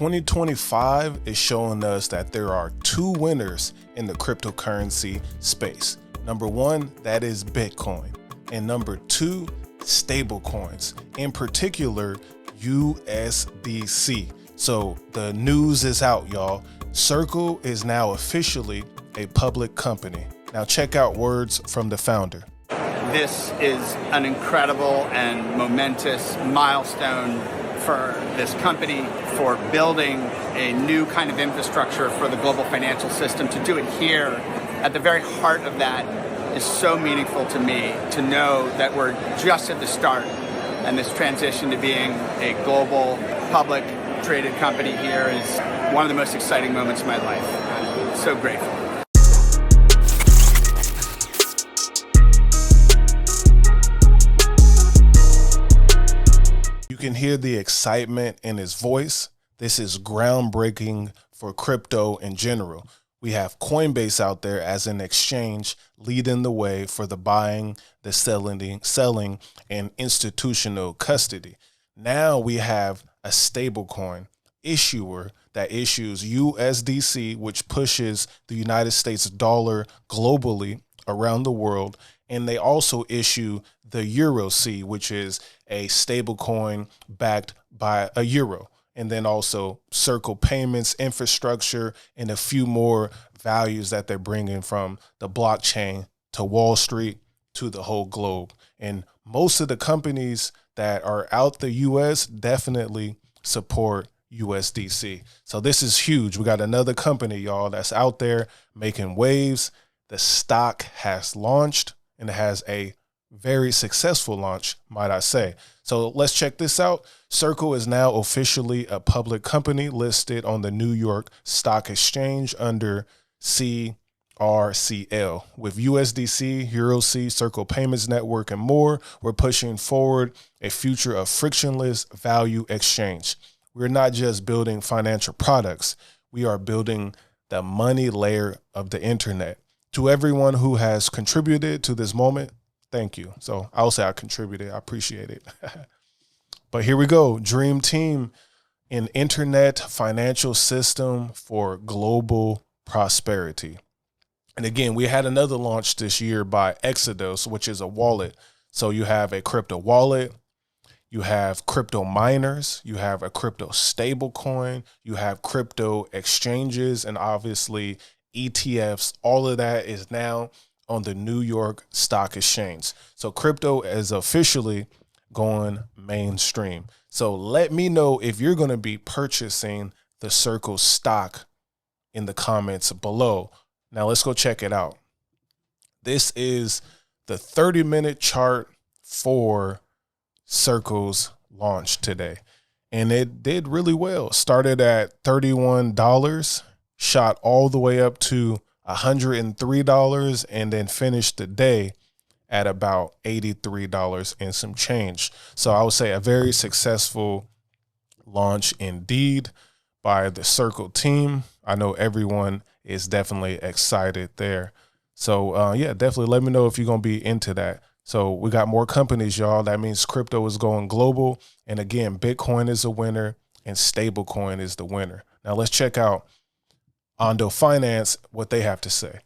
2025 is showing us that there are two winners in the cryptocurrency space. Number one, that is Bitcoin. And number two, stable coins, in particular, USDC. So the news is out, y'all. Circle is now officially a public company. Now check out words from the founder. This is an incredible and momentous milestone for this company, for building a new kind of infrastructure for the global financial system. To do it here, at the very heart of that, is so meaningful to me, to know that we're just at the start, and this transition to being a global public traded company here is one of the most exciting moments of my life. I'm so grateful. You can hear the excitement in his voice. This is groundbreaking for crypto in general. We have Coinbase out there as an exchange leading the way for the buying, the selling, and institutional custody. Now we have a stablecoin issuer that issues USDC, which pushes the United States dollar globally around the world. And they also issue the EuroC, which is a stablecoin backed by a euro. And then also Circle payments, infrastructure, and a few more values that they're bringing from the blockchain to Wall Street to the whole globe. And most of the companies that are out the US definitely support USDC. So this is huge. We got another company, y'all, that's out there making waves. The stock has launched, and it has a very successful launch, might I say. So let's check this out. Circle is now officially a public company listed on the New York Stock Exchange under CRCL. With USDC, EuroC, Circle Payments Network, and more, we're pushing forward a future of frictionless value exchange. We're not just building financial products. We are building the money layer of the internet. To everyone who has contributed to this moment, thank you. So I'll say I contributed. I appreciate it. But here we go. Dream team, an internet financial system for global prosperity. And again, we had another launch this year by Exodus, which is a wallet. So you have a crypto wallet, you have crypto miners, you have a crypto stable coin, you have crypto exchanges, and obviously ETFs. All of that is now on the New York Stock Exchange. So crypto is officially going mainstream. So let me know if you're going to be purchasing the Circle stock in the comments below. Now let's go check it out. This is the 30-minute chart for Circle's launch today. And it did really well. Started at $31, shot all the way up to $103, and then finished the day at about $83 and some change. So I would say a very successful launch indeed by the Circle team. I know everyone is definitely excited there. So yeah, definitely let me know if you're going to be into that. So we got more companies, y'all. That means crypto is going global. And again, Bitcoin is a winner and stablecoin is the winner. Now let's check out Ondo Finance, what they have to say.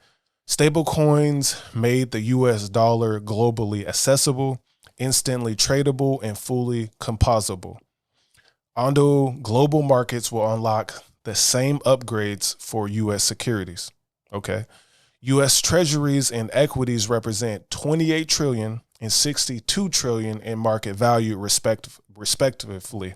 Stablecoins made the US dollar globally accessible, instantly tradable, and fully composable. Ondo global markets will unlock the same upgrades for US securities. Okay. US treasuries and equities represent 28 trillion and 62 trillion in market value respectively.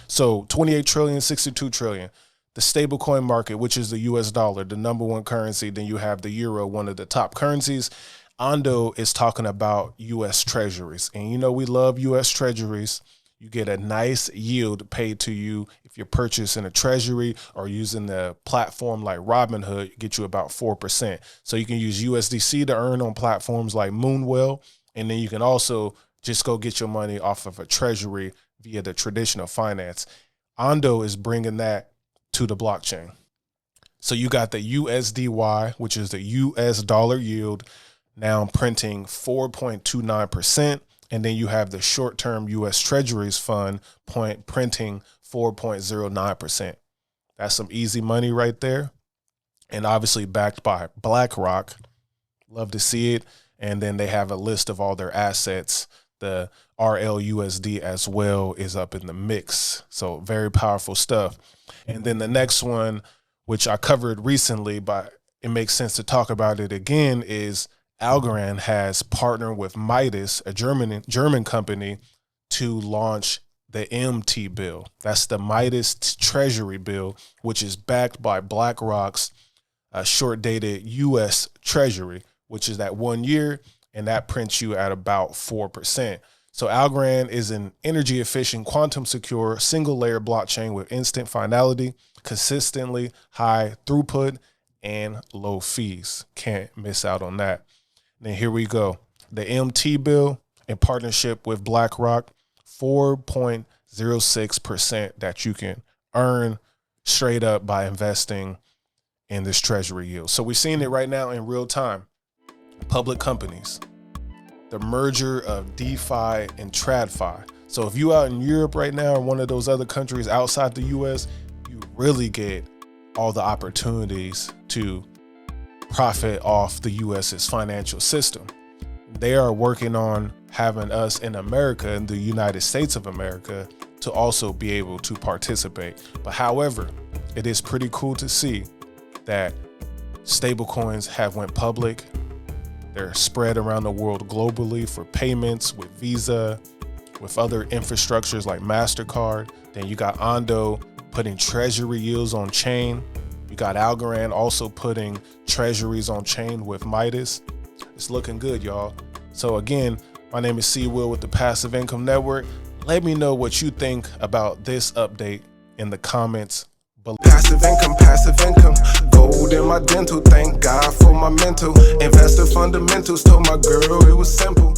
So 28 trillion, 62 trillion. The stablecoin market, which is the US dollar, the number one currency. Then you have the euro, one of the top currencies. Ondo is talking about US treasuries. And you know, we love US treasuries. You get a nice yield paid to you if you're purchasing a treasury or using the platform like Robinhood, get you about 4%. So you can use USDC to earn on platforms like Moonwell. And then you can also just go get your money off of a treasury via the traditional finance. Ondo is bringing that to the blockchain. So you got the USDY, which is the US dollar yield, now printing 4.29%. And then you have the short-term US Treasuries fund printing 4.09%. That's some easy money right there. And obviously backed by BlackRock. Love to see it. And then they have a list of all their assets. The RLUSD as well is up in the mix. So very powerful stuff. And then the next one, which I covered recently, but it makes sense to talk about it again, is Algorand has partnered with Midas, a German company, to launch the MT bill. That's the Midas Treasury bill, which is backed by BlackRock's short-dated U.S. Treasury, which is that 1 year, and that prints you at about 4%. So Algorand is an energy-efficient, quantum-secure, single-layer blockchain with instant finality, consistently high throughput, and low fees. Can't miss out on that. Then here we go. The MT bill, in partnership with BlackRock, 4.06% that you can earn straight up by investing in this treasury yield. So we're seeing it right now in real time. Public companies, the merger of DeFi and TradFi. So if you out in Europe right now or one of those other countries outside the US, you really get all the opportunities to profit off the US's financial system. They are working on having us in America, in the United States of America, to also be able to participate. But however, it is pretty cool to see that stablecoins have went public. They're spread around the world globally for payments with Visa, with other infrastructures like MasterCard. Then you got Ondo putting treasury yields on chain. You got Algorand also putting treasuries on chain with Midas. It's looking good, y'all. So again, my name is C. Will with the Passive Income Network. Let me know what you think about this update in the comments below. Passive income, gold in my dental, thank God for my mental. Investor fundamentals, told my girl it was simple.